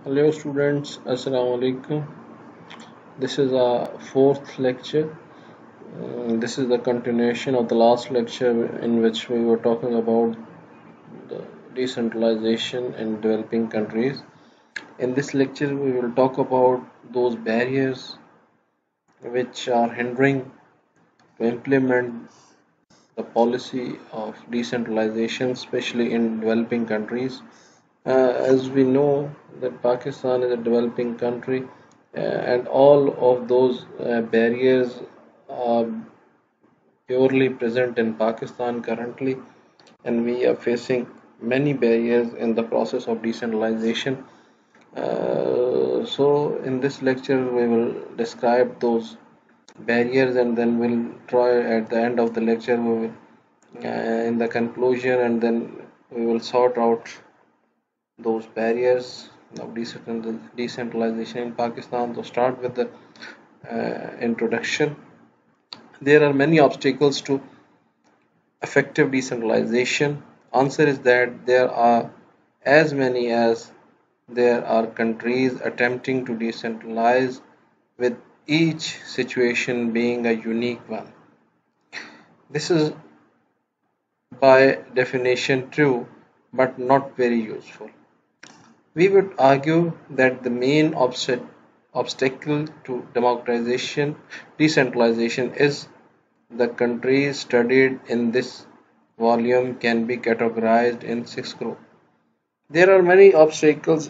Hello students, Assalamu alaikum. This is our fourth lecture. This is the continuation of the last lecture in which we were talking about the decentralization in developing countries. In this lecture, we will talk about those barriers which are hindering to implement the policy of decentralization, especially in developing countries. As we know that Pakistan is a developing country, and all of those barriers are purely present in Pakistan currently, and we are facing many barriers in the process of decentralization. So, in this lecture, we will describe those barriers, and then we'll try at the end of the lecture, we will, in the conclusion, and then we will sort out those barriers of decentralization in Pakistan. To start with the introduction, there are many obstacles to effective decentralization. Answer is that there are as many as there are countries attempting to decentralize, with each situation being a unique one. This is by definition true, but not very useful. We would argue that the main obstacle to democratization, decentralization is the countries studied in this volume can be categorized in six groups. There are many obstacles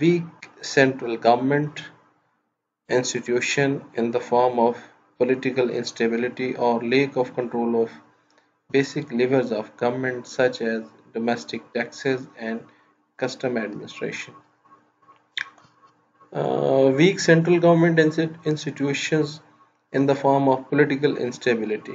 weak central government institution in the form of political instability or lack of control of basic levers of government such as domestic taxes and custom administration. Weak central government institutions in the form of political instability.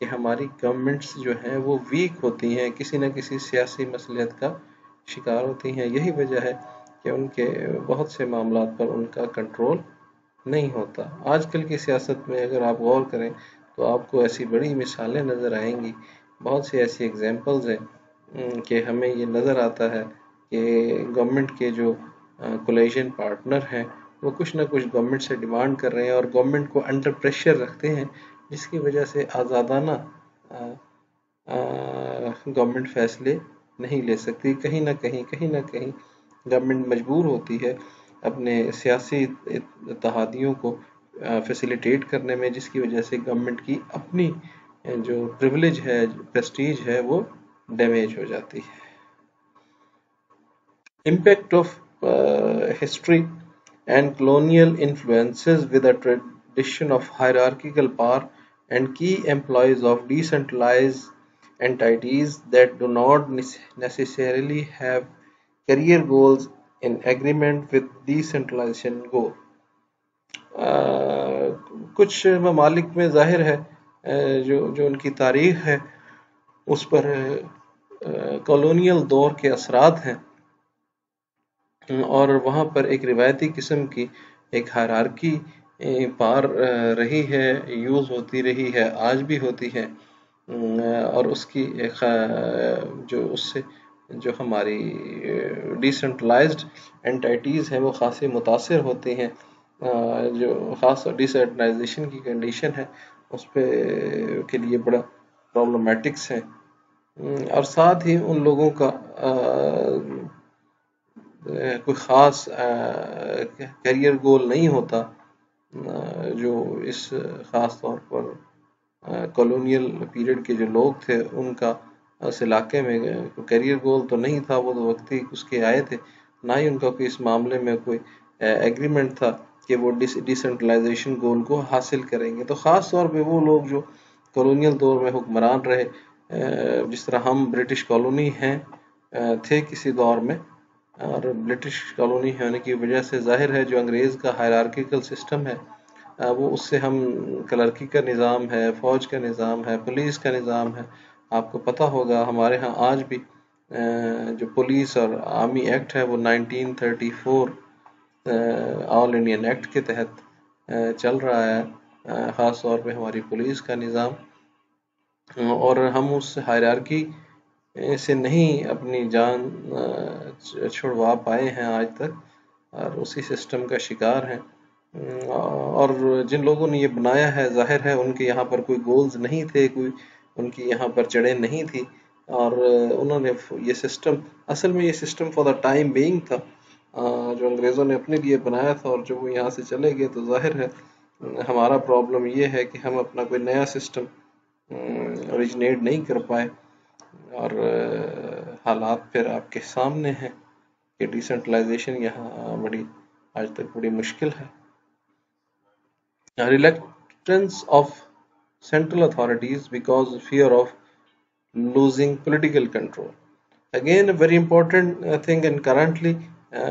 کہ ہماری governments جو ہیں وہ week ہوتی ہیں، کسی نہ کسی سیاسی مصلحت کا شکار ہوتی ہیں. یہی وجہ ہے کہ ان کے بہت سے معاملات پر ان کا کنٹرول نہیں ہوتا. آج کل کی سیاست میں اگر آپ غور کریں تو آپ کو ایسی بڑی مثالیں نظر آئیں گی، بہت سی ایسی ایگزامپلز ہیں کہ ہمیں یہ نظر آتا ہے کہ گورنمنٹ کے جو کولیشن پارٹنر ہیں وہ کچھ نہ کچھ گورنمنٹ سے ڈیمانڈ کر رہے ہیں اور گورنمنٹ کو انڈر پریشر رکھتے ہیں، جس کی وجہ سے آزادانہ گورنمنٹ فیصلے نہیں لے سکتی. کہیں نہ کہیں گورنمنٹ مجبور ہوتی ہے اپنے سیاسی اتحادیوں کو فیسیلیٹیٹ کرنے میں، جس کی وجہ سے گورنمنٹ کی اپنی جو پریولیج ہے، پریسٹیج ہے، وہ ڈیمیج ہو جاتی ہے. Impact of history and colonial influences with a tradition of hierarchical power and key employees of decentralized entities that do not necessarily have career goals in agreement with decentralization goal. کچھ ممالک میں ظاہر ہے جو ان کی تاریخ ہے اس پر کالونیل دور کے اثرات ہیں، اور وہاں پر ایک روایتی قسم کی ایک ہائرارکی پار رہی ہے، یوز ہوتی رہی ہے، آج بھی ہوتی ہے، اور اس کی اس سے جو ہماری ڈیسنٹرلائزڈ انٹائٹیز ہیں وہ خاصی متاثر ہوتی ہیں. جو خاص ڈیسنٹرلائزیشن کی کنڈیشن ہے اس پہ کے لیے بڑا پرابلمٹکس ہیں، اور ساتھ ہی ان لوگوں کا کوئی خاص کیریئر گول نہیں ہوتا جو اس خاص طور پر کالونیل پیریڈ کے جو لوگ تھے ان کا اس علاقے میں کیریئر گول تو نہیں تھا، وہ تو وقتی اس کے آئے تھے، نہ ہی ان کا کوئی اس معاملے میں کوئی ایگریمنٹ تھا کہ وہ ڈیسنٹرلائزیشن گول کو حاصل کریں گے. تو خاص طور پہ وہ لوگ جو کالونیل دور میں حکمران رہے، جس طرح ہم برٹش کالونی تھے کسی دور میں، اور برٹش کالونی ہونے کی وجہ سے ظاہر ہے جو انگریز کا ہائرارکیکل سسٹم ہے وہ اس سے ہم کلرکی کا نظام ہے، فوج کا نظام ہے، پولیس کا نظام ہے. آپ کو پتہ ہوگا ہمارے ہاں آج بھی جو پولیس اور آرمی ایکٹ ہے وہ 1934 آل انڈین ایکٹ کے تحت چل رہا ہے، خاص طور پہ ہماری پولیس کا نظام، اور ہم اس ہائرارکی سے نہیں اپنی جان چھڑوا پائے ہیں آج تک، اور اسی سسٹم کا شکار ہیں. اور جن لوگوں نے یہ بنایا ہے ظاہر ہے ان کے یہاں پر کوئی گولز نہیں تھے، کوئی ان کی یہاں پر جڑیں نہیں تھی، اور انہوں نے یہ سسٹم، اصل میں یہ system for the time being تھا جو انگریزوں نے اپنے لیے بنایا تھا، اور جب وہ یہاں سے چلے گئے تو ظاہر ہے ہمارا پرابلم یہ ہے کہ ہم اپنا کوئی نیا سسٹم اوریجنیٹ نہیں کر پائے، اور حالات پھر آپ کے سامنے ہیں کہ ڈیسنٹرلائزیشن یہاں آج تک بڑی مشکل ہے. Reluctance of central authorities because of fear of losing political control. Again, a very important thing, and currently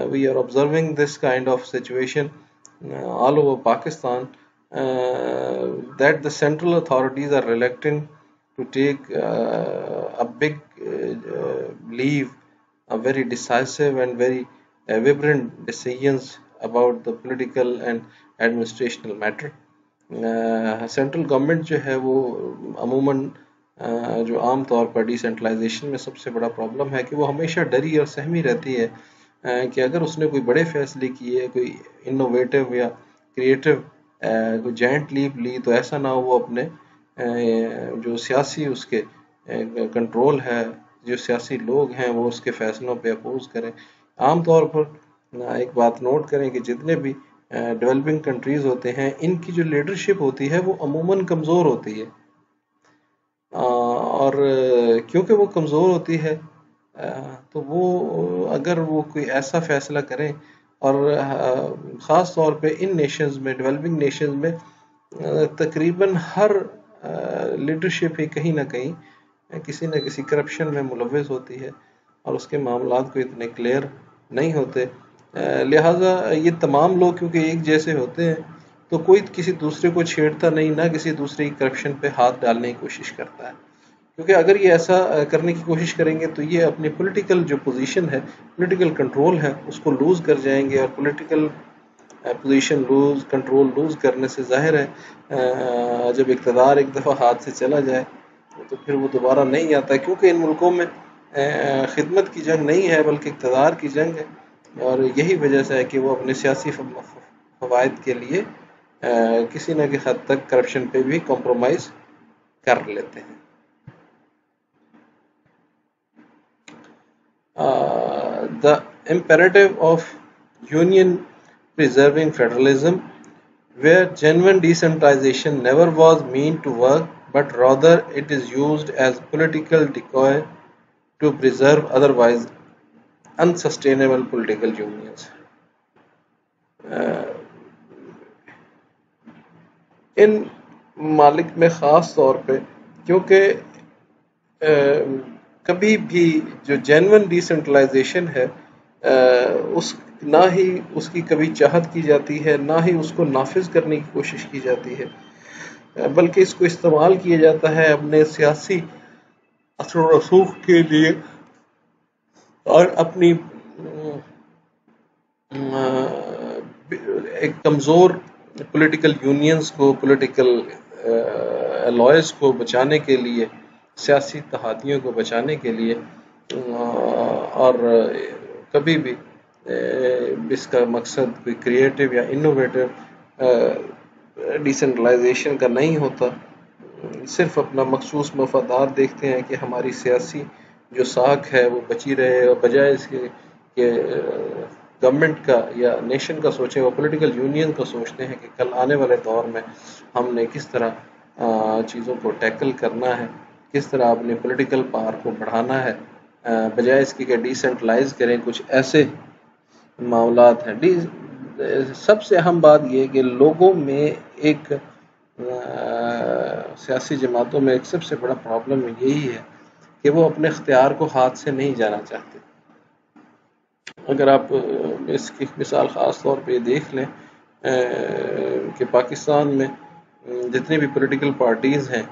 we are observing this kind of situation all over Pakistan, that the central authorities are reluctant to take a big leave, a very decisive and very vibrant decisions about the political and administrational matter. Central government جو ہے وہ عموماً جو عام طور پر ڈیسنٹرلائزیشن میں سب سے بڑا پرابلم ہے کہ وہ ہمیشہ ڈری اور سہمی رہتی ہے کہ اگر اس نے کوئی بڑے فیصلے کیے، کوئی انوویٹو یا کریٹو کوئی جائنٹ لیپ لی، تو ایسا نہ ہو وہ اپنے جو سیاسی اس کے کنٹرول ہے، جو سیاسی لوگ ہیں وہ اس کے فیصلوں پہ اپوز کریں. عام طور پر ایک بات نوٹ کریں کہ جتنے بھی ڈیولپنگ کنٹریز ہوتے ہیں ان کی جو لیڈرشپ ہوتی ہے وہ عموماً کمزور ہوتی ہے، اور کیونکہ وہ کمزور ہوتی ہے تو وہ اگر وہ کوئی ایسا فیصلہ کریں، اور خاص طور پہ ان نیشنز میں، ڈیولپنگ نیشنز میں تقریباً ہر لیڈرشپ ہی کہیں نہ کہیں کسی نہ کسی کرپشن میں ملوث ہوتی ہے، اور اس کے معاملات کو اتنے کلیئر نہیں ہوتے. لہٰذا یہ تمام لوگ کیونکہ ایک جیسے ہوتے ہیں تو کوئی کسی دوسرے کو چھیڑتا نہیں، نہ کسی دوسرے کی کرپشن پہ ہاتھ ڈالنے کی کوشش کرتا ہے، کیونکہ اگر یہ ایسا کرنے کی کوشش کریں گے تو یہ اپنی پولیٹیکل جو پوزیشن ہے، پولیٹیکل کنٹرول ہے، اس کو لوز کر جائیں گے، اور پولیٹیکل پوزیشن کنٹرول لوز کرنے سے ظاہر ہے جب اقتدار ایک دفعہ ہاتھ سے چلا جائے تو پھر وہ دوبارہ نہیں آتا، کیونکہ ان ملکوں میں خدمت کی جنگ نہیں ہے بلکہ اقتدار کی جنگ ہے، اور یہی وجہ سے ہے کہ وہ اپنے سیاسی فوائد کے لیے کسی نہ کسی حد تک کرپشن پہ بھی کمپرومائز کر لیتے ہیں۔ The imperative of union preserving federalism, where genuine decentralization never was meant to work, but rather it is used as political decoy to preserve otherwise unsustainable political unions. ان ممالک میں خاص طور پہ، کیونکہ کبھی بھی جو جینون ڈیسنٹرلائزیشن ہے نہ ہی اس کی کبھی چاہت کی جاتی ہے، نہ ہی اس کو نافذ کرنے کی کوشش کی جاتی ہے، بلکہ اس کو استعمال کیا جاتا ہے اپنے سیاسی اثر و رسوخ کے لیے، اور اپنی ایک کمزور پولیٹیکل یونینز کو، پولیٹیکل الائز کو بچانے کے لیے، سیاسی اتحادیوں کو بچانے کے لیے، اور کبھی بھی اس کا مقصد کوئی کریٹو یا انوویٹو ڈیسنٹرلائزیشن کا نہیں ہوتا، صرف اپنا مخصوص مفادات دیکھتے ہیں کہ ہماری سیاسی جو ساکھ ہے وہ بچی رہے، اور بجائے اس کے کہ گورنمنٹ کا یا نیشن کا سوچیں، وہ پولیٹیکل یونین کا سوچتے ہیں کہ کل آنے والے دور میں ہم نے کس طرح چیزوں کو ٹیکل کرنا ہے، کس طرح اپنے پولیٹیکل پاور کو بڑھانا ہے، بجائے اس کی کہ ڈیسنٹرلائز کریں کچھ ایسے معاملات ہیں۔ سب سے اہم بات یہ کہ لوگوں میں ایک سیاسی جماعتوں میں ایک سب سے بڑا پرابلم یہی ہے کہ وہ اپنے اختیار کو ہاتھ سے نہیں جانا چاہتے۔ اگر آپ اس کی مثال خاص طور پہ دیکھ لیں کہ پاکستان میں جتنی بھی پولیٹیکل پارٹیز ہیں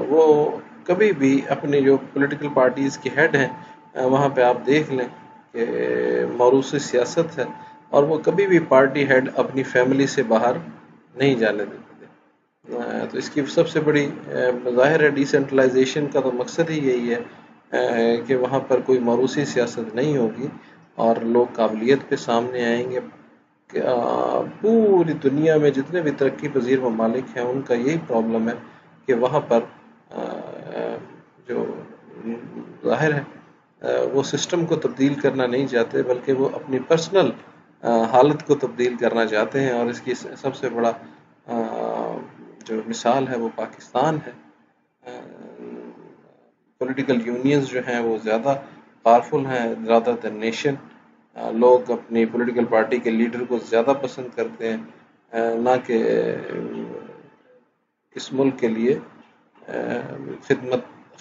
وہ کبھی بھی اپنی جو پولیٹیکل پارٹیز کے ہیڈ ہیں وہاں پہ آپ دیکھ لیں کہ موروث سیاست ہے، اور وہ کبھی بھی پارٹی ہیڈ اپنی فیملی سے باہر نہیں جانے دیتے۔ تو اس کی سب سے بڑی ظاہر ہے ڈیسنٹرلائزیشن کا تو مقصد ہی یہی ہے کہ وہاں پر کوئی موروثی سیاست نہیں ہوگی، اور لوگ قابلیت پہ سامنے آئیں گے۔ پوری دنیا میں جتنے بھی ترقی پذیر ممالک ہیں ان کا یہی پرابلم ہے کہ وہاں پر جو ظاہر ہے وہ سسٹم کو تبدیل کرنا نہیں چاہتے، بلکہ وہ اپنی پرسنل حالت کو تبدیل کرنا چاہتے ہیں، اور اس کی سب سے بڑا جو مثال ہے وہ پاکستان ہے۔ پولیٹیکل یونینز جو ہیں وہ زیادہ پاورفل ہیں زیادہ تر نیشن، لوگ اپنی پولیٹیکل پارٹی کے لیڈر کو زیادہ پسند کرتے ہیں، نہ کہ اس ملک کے لیے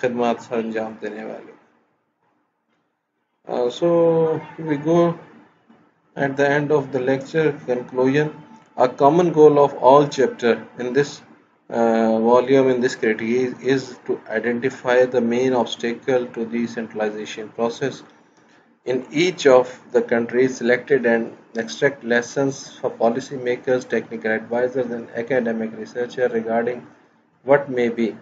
خدمات سر انجام دینے والے۔ So we go at the end of the lecture conclusion. A common goal of all chapters in this volume in this critique is to identify the main obstacle to the decentralization process in each of the countries selected and extract lessons for policy makers, technical advisors, and academic researchers regarding what may be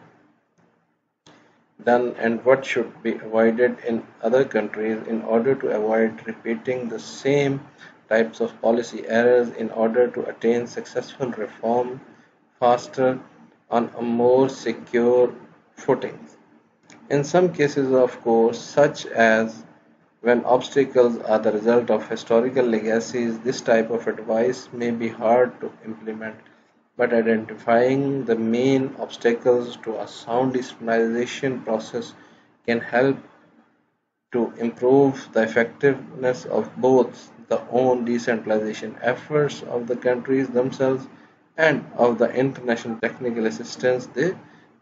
done and what should be avoided in other countries in order to avoid repeating the same types of policy errors, in order to attain successful reform faster on a more secure footing. In some cases, of course, such as when obstacles are the result of historical legacies, this type of advice may be hard to implement, but identifying the main obstacles to a sound decentralization process can help to improve the effectiveness of both the own decentralization efforts of the countries themselves and of the international technical assistance they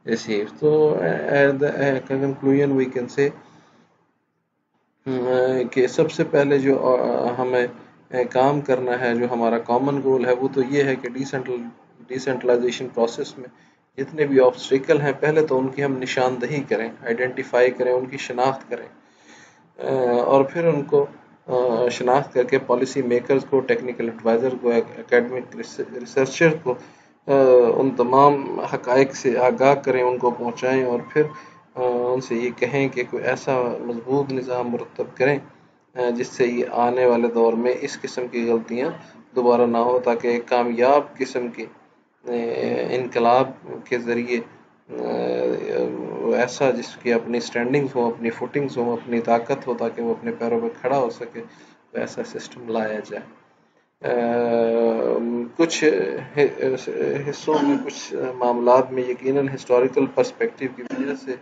receive. So, at the conclusion, we can say کہ سب سے پہلے جو ہمیں کام کرنا ہے، جو ہمارا common goal ہے، وہ تو یہ ہے کہ ڈیسنٹرلائزیشن پروسیس میں جتنے بھی آبسٹیکل ہیں پہلے تو ان کی ہم نشاندہی کریں، آئیڈینٹیفائی کریں، ان کی شناخت کریں، اور پھر ان کو شناخت کر کے پالیسی میکرز کو، ٹیکنیکل ایڈوائزر کو، اکیڈمک ریسرچر کو ان تمام حقائق سے آگاہ کریں، ان کو پہنچائیں، اور پھر ان سے یہ کہیں کہ کوئی ایسا مضبوط نظام مرتب کریں جس سے یہ آنے والے دور میں اس قسم کی غلطیاں دوبارہ نہ ہو، تاکہ ایک کامیاب قسم کے انقلاب کے ذریعے ایسا جس کی اپنی سٹینڈنگز ہوں، اپنی فوٹنگز ہوں، اپنی طاقت ہو، تاکہ وہ اپنے پیروں پہ کھڑا ہو سکے، ویسا سسٹم لایا جائے۔ کچھ حصوں میں، کچھ معاملات میں یقیناً ہسٹوریکل پرسپیکٹیو کی وجہ سے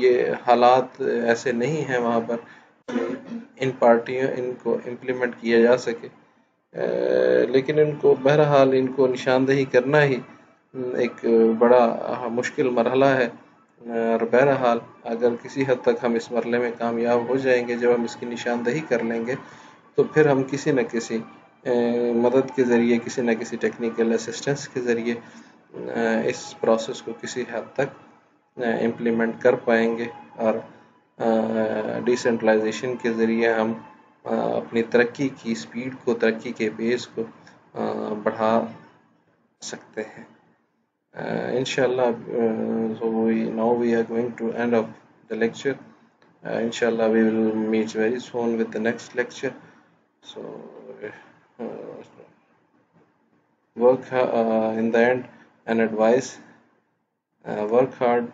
یہ حالات ایسے نہیں ہیں وہاں پر ان پارٹیوں ان کو امپلیمنٹ کیا جا سکے، لیکن ان کو بہرحال ان کو نشاندہی کرنا ہی ایک بڑا مشکل مرحلہ ہے، اور بہرحال اگر کسی حد تک ہم اس مرحلے میں کامیاب ہو جائیں گے، جب ہم اس کی نشاندہی کر لیں گے، تو پھر ہم کسی نہ کسی مدد کے ذریعے، کسی نہ کسی ٹیکنیکل اسسٹنس کے ذریعے اس پروسیس کو کسی حد تک امپلیمنٹ کر پائیں گے، اور ڈیسنٹرلائزیشن کے ذریعے ہم اپنی ترقی کی سپیڈ کو، ترقی کے پیس کو بڑھا سکتے ہیں انشاءاللہ۔ So now we are going to end of the lecture. Inshallah we will meet very soon with the next lecture. So work in the end, an advice, work hard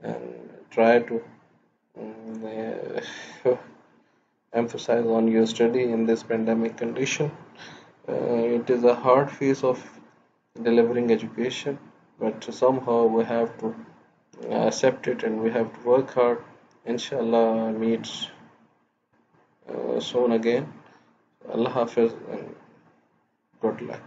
and try to emphasize on your study in this pandemic condition. It is a hard phase of delivering education, but somehow we have to accept it and we have to work hard. Inshallah meet soon again. Allah Hafiz and good luck.